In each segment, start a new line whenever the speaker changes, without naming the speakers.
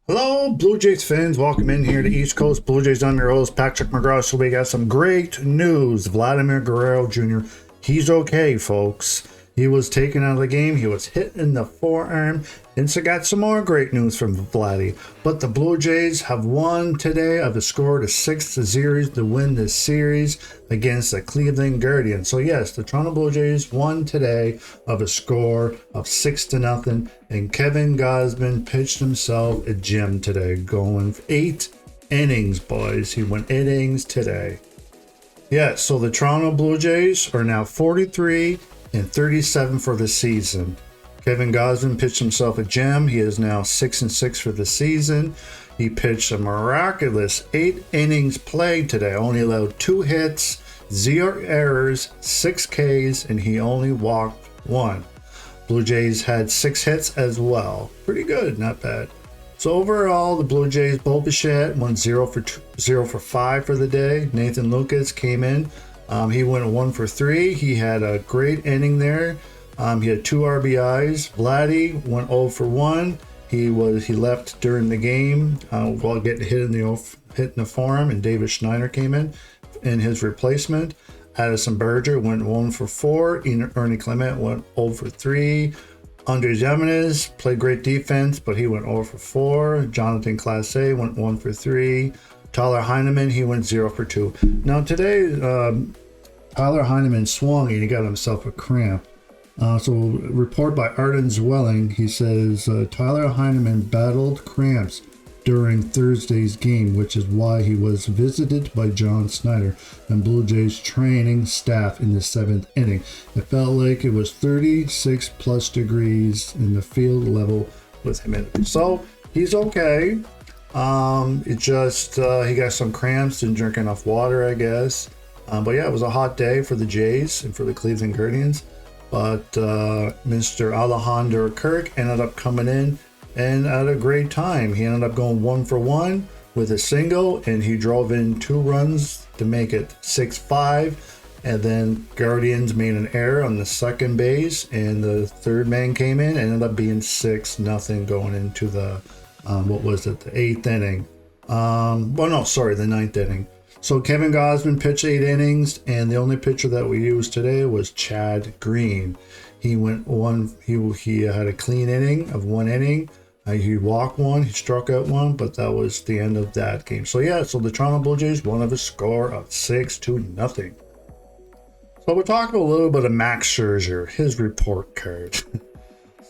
Hello, Blue Jays fans. Welcome in here to East Coast Blue Jays. I'm your host, Patrick McGraw. So we got some great news. Vladimir Guerrero Jr., he's okay, folks. He was taken out of the game. He was hit in the forearm. And so got some more great news from Vladdy. But the Blue Jays have won today. Have scored a 6-0 to win this series against the Cleveland Guardians. So yes, the Toronto Blue Jays won today of a score of 6-0. And Kevin Gausman pitched himself a gem today, going 8 innings, boys. He went 8 innings today. Yeah, so the Toronto Blue Jays are now 43-37 for the season. Kevin Gausman pitched himself a gem. He is now 6-6 for the season. He pitched a miraculous 8 innings played today. Only allowed 2 hits, 0 errors, 6 Ks, and he only walked 1. Blue Jays had 6 hits as well. Pretty good, not bad. So overall, the Blue Jays, Bo Bichette went 0 for 5 for the day. Nathan Lucas came in. He went 1 for 3. He had a great inning there. He had 2 RBIs. Vladdy went 0 for 1. He left during the game while getting hit in the forearm, and David Schneider came in his replacement. Addison Berger went 1 for 4. Ernie Clement went 0 for 3. Andres Gimenez played great defense, but he went 0 for 4. Jonathan Clase went 1 for 3. Tyler Heineman, he went 0 for 2. Now today, Tyler Heineman swung and he got himself a cramp. So report by Arden Zwelling, he says Tyler Heineman battled cramps during Thursday's game, which is why he was visited by John Snyder and Blue Jays training staff in the 7th inning. It felt like it was 36 plus degrees in the field level with humidity. So he's okay. It just he got some cramps, didn't drink enough water, I guess. But yeah, it was a hot day for the Jays and for the Cleveland Guardians. But Mr. Alejandro Kirk ended up coming in and had a great time. He ended up going 1 for 1 with a single, and he drove in 2 runs to make it 6-5. And then Guardians made an error on the second base, and the third man came in and ended up being 6-0 going into the the 8th inning. The 9th inning. So Kevin Gausman pitched 8 innings, and the only pitcher that we used today was Chad Green. He went 1. He had a clean inning of 1 inning. He walked 1, he struck out 1, but that was the end of that game. So yeah, so the Toronto Blue Jays won of a score of 6-0. So we're talking a little bit of Max Scherzer, his report card.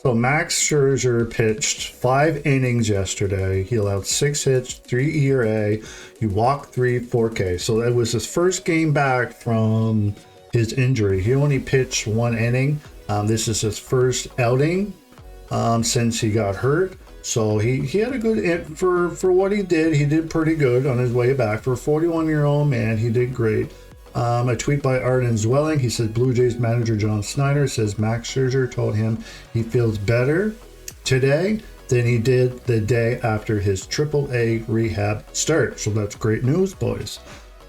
So Max Scherzer pitched 5 innings yesterday. He allowed 6 hits, 3 ERA. He walked 3, 4K. So it was his first game back from his injury. He only pitched 1 inning. This is his first outing since he got hurt. So he had a good for what he did. He did pretty good on his way back. For a 41-year-old man, he did great. A tweet by Arden Zwelling. He says Blue Jays manager John Snyder says Max Scherzer told him he feels better today than he did the day after his AAA rehab start. So that's great news, boys.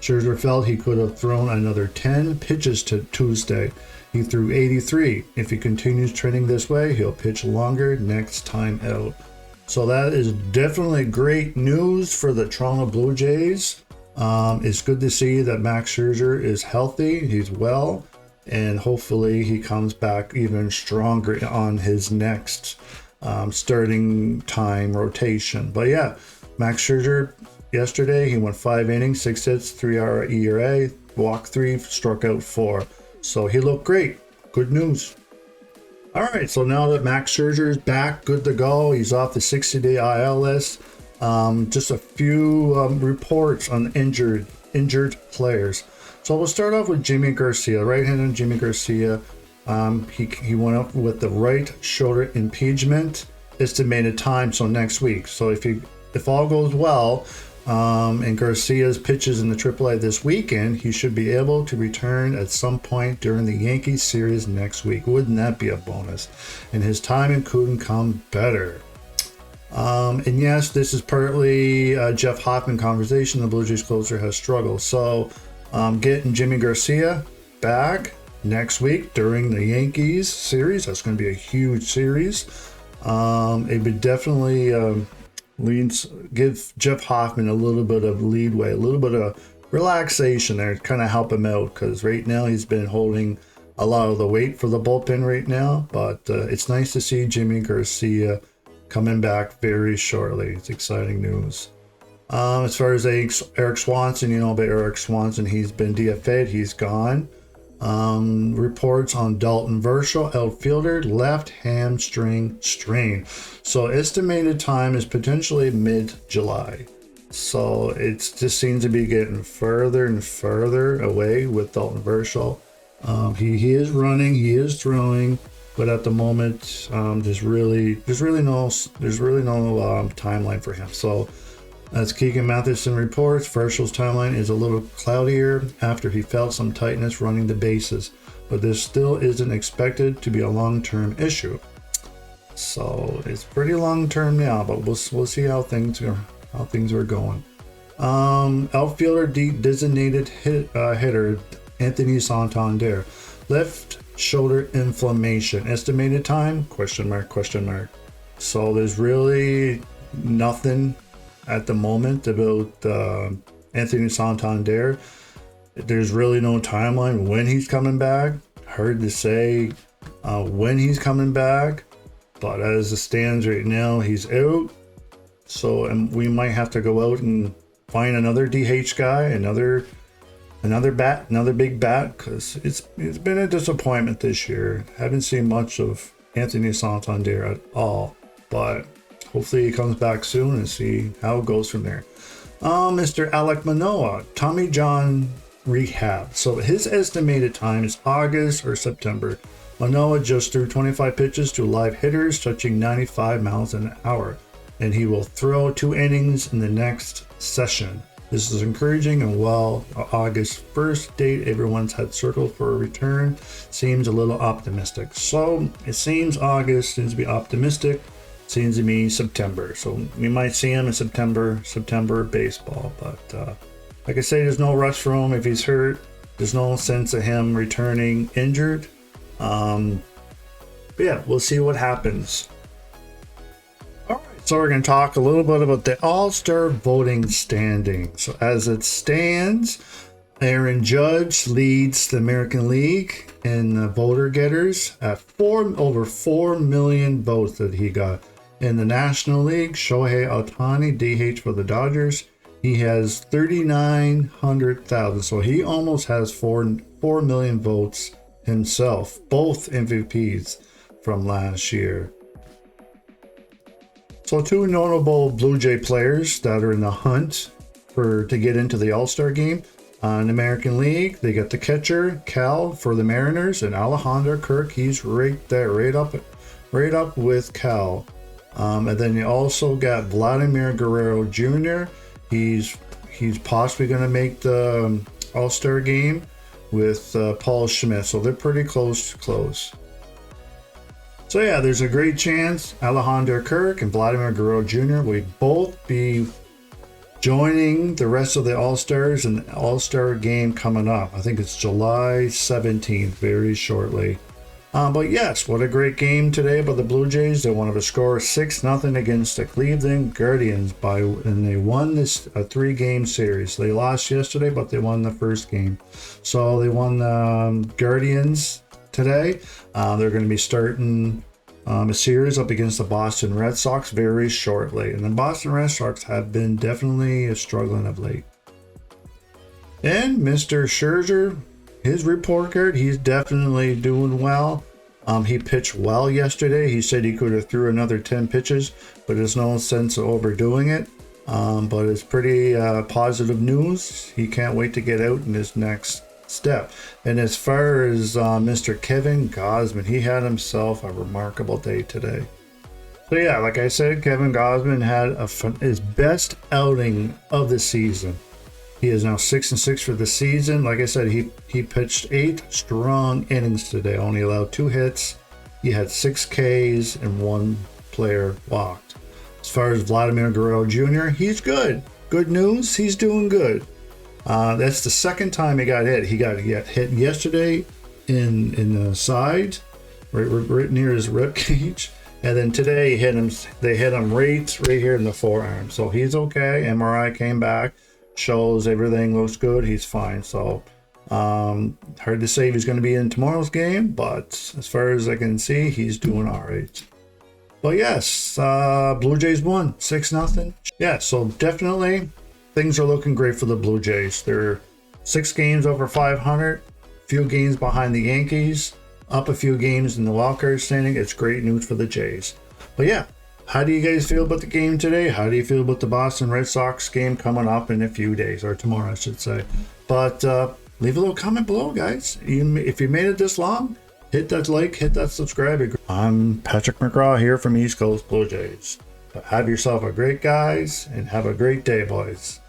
Scherzer felt he could have thrown another 10 pitches to Tuesday. He threw 83. If he continues trending this way, he'll pitch longer next time out. So that is definitely great news for the Toronto Blue Jays. It's good to see that Max Scherzer is healthy, he's well, and hopefully he comes back even stronger on his next starting time rotation. But yeah, Max Scherzer yesterday, he went 5 innings, 6 hits, 3 ERA, walked 3, struck out 4. So he looked great. Good news. All right, so now that Max Scherzer is back, good to go. He's off the 60-day IL list. Just a few reports on injured players. So we'll start off with Jimmy Garcia, right-handed Jimmy Garcia. He went up with the right shoulder impingement, estimated time, so next week. So if all goes well, and Garcia's pitches in the AAA this weekend, he should be able to return at some point during the Yankees series next week. Wouldn't that be a bonus? And his timing couldn't come better. And yes, this is partly Jeff Hoffman conversation. The Blue Jays closer has struggled. So getting Jimmy Garcia back next week during the Yankees series, that's going to be a huge series. It would definitely give Jeff Hoffman a little bit of leadway, a little bit of relaxation there, to kind of help him out, because right now he's been holding a lot of the weight for the bullpen right now. But it's nice to see Jimmy Garcia coming back very shortly. It's exciting news. As far as Eric Swanson, you know about Eric Swanson. He's been DFA'd. He's gone. Reports on Dalton Varsho, outfielder, left hamstring strain. So estimated time is potentially mid-July. So it just seems to be getting further and further away with Dalton Varsho. He is running, he is throwing, but at the moment, there's really no timeline for him. So as Keegan Matheson reports, Varsho's timeline is a little cloudier after he felt some tightness running the bases, but this still isn't expected to be a long-term issue. So it's pretty long-term now, but we'll see how things are going. Outfielder designated hitter Anthony Santander, left shoulder inflammation. Estimated time? Question mark. So there's really nothing at the moment about Anthony Santander. There's really no timeline when he's coming back. Hard to say when he's coming back, but as it stands right now, he's out. So we might have to go out and find another DH guy, another big bat, because it's been a disappointment this year. Haven't seen much of Anthony Santander at all, but hopefully he comes back soon and see how it goes from there. Mr. Alek Manoah, Tommy John rehab. So his estimated time is August or September. Manoah just threw 25 pitches to live hitters touching 95 miles an hour, and he will throw 2 innings in the next session. This is encouraging, and while August 1st date everyone's had circled for a return seems a little optimistic. So it seems August seems to be optimistic. Seems to be September. So we might see him in September baseball. But like I say, there's no rush for him if he's hurt. There's no sense of him returning injured. But yeah, we'll see what happens. So we're going to talk a little bit about the All-Star voting standings. So as it stands, Aaron Judge leads the American League in voter getters at over 4 million votes that he got. In the National League, Shohei Ohtani, DH for the Dodgers, he has 3,900,000. So he almost has 4 million votes himself, both MVPs from last year. So 2 notable Blue Jay players that are in the hunt to get into the All-Star game. In the American League, they got the catcher, Cal, for the Mariners, and Alejandro Kirk. He's right there, right up with Cal. And then you also got Vladimir Guerrero Jr. He's possibly going to make the All-Star game with Paul Schmidt. So they're pretty close. So yeah, there's a great chance Alejandro Kirk and Vladimir Guerrero Jr. will both be joining the rest of the All-Stars in the All-Star game coming up. I think it's July 17th, very shortly. But yes, what a great game today by the Blue Jays. They wanted to score 6-0 against the Cleveland Guardians and they won this 3-game series. They lost yesterday, but they won the first game. So they won the Guardians today. They're going to be starting a series up against the Boston Red Sox very shortly. And the Boston Red Sox have been definitely struggling of late. And Mr. Scherzer, his report card, he's definitely doing well. He pitched well yesterday. He said he could have threw another 10 pitches, but there's no sense of overdoing it. But it's pretty positive news. He can't wait to get out in his next step. And as far as Mr. Kevin Gausman, he had himself a remarkable day today. So yeah, like I said, Kevin Gausman had his best outing of the season. He is now 6-6 for the season. Like I said, he pitched 8 strong innings today. Only allowed 2 hits. He had 6 Ks and 1 player walked. As far as Vladimir Guerrero Jr., he's good. Good news, he's doing good. That's the second time he got hit. He got hit yesterday in the side, right near his rib cage. And then today they hit him right here in the forearm. So he's okay. MRI came back, shows everything looks good. He's fine. So hard to say if he's going to be in tomorrow's game, but as far as I can see, he's doing all right. But yes, Blue Jays won 6-0. Yeah, so definitely things are looking great for the Blue Jays. They're 6 games over 500, few games behind the Yankees, up a few games in the wild card standing. It's great news for the Jays. But yeah, how do you guys feel about the game today? How do you feel about the Boston Red Sox game coming up in a few days, or tomorrow, I should say? But leave a little comment below, guys. If you made it this long, hit that like, hit that subscribe. I'm Patrick McGraw here from East Coast Blue Jays. Have yourself a great guys, and have a great day, boys.